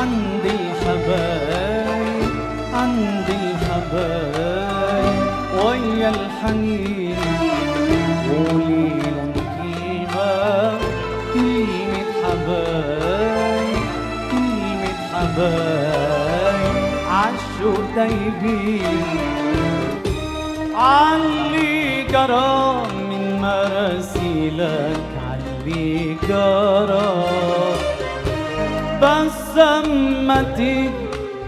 عندي الحبايب عندي الحبايب ويا الحنين قوليلن كلمة حبايب كلمة حبايب عالشوق دايبين عاللي جرى من مراسيلك عاللي جرى بس اما تيجي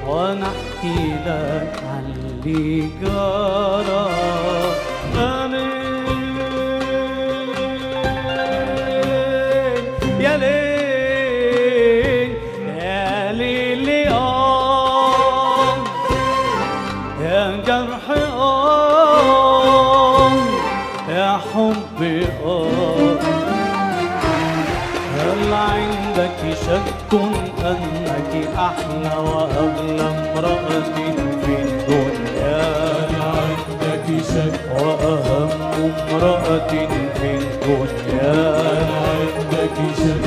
وانا احكي لك عاللي جرى يا ليل يا ليل يا جرح يا حبي هل عندك شك أنك أحلى وأغلى امرأة في الدنيا؟ هل عندك شك وأهم امرأة في الدنيا؟ هل عندك شك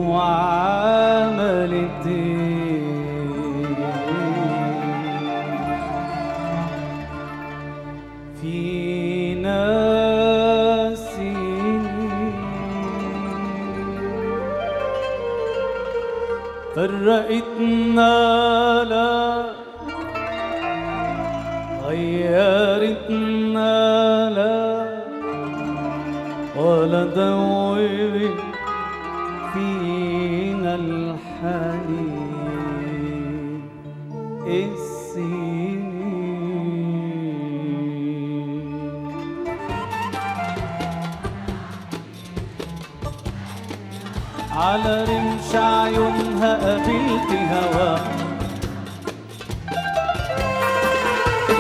وعملت في ناسي فرقتنا لا غيرتنا لا ولا دوبت فينا الحنين السنين على رمش عيونها قابلت هوا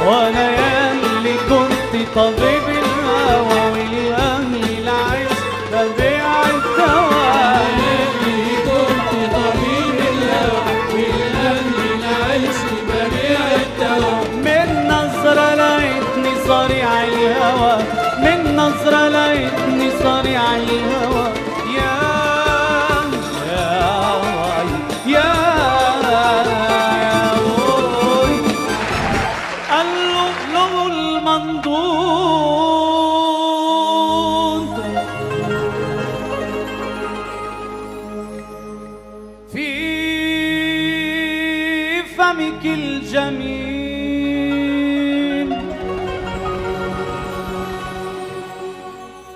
وانا ياللي كنت طبيب الهوى والاهل العيش ببيع الدواء ياللي كنت طبيب الهوى والاهل العيش ببيع الدواء من نظرة لقيتني صريع الهوى من نظرة لقيتني صريع الهوى في فمك الجميل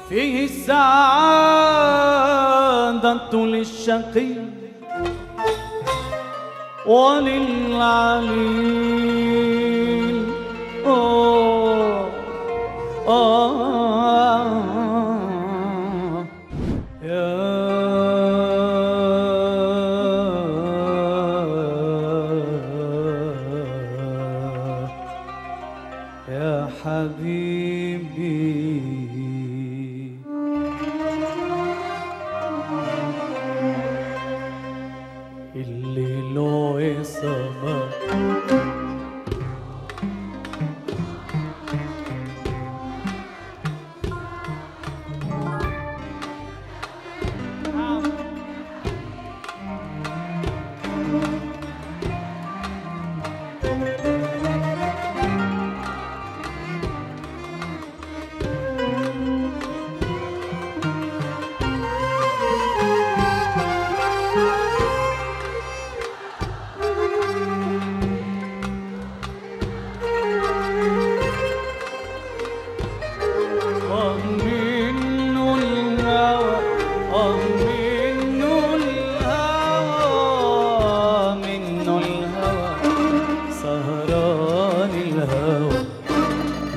فيه السعادة للشقي وللعليل يا حبيبي اللي له يسمع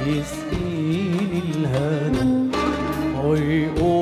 يسقيني الهنا ويقول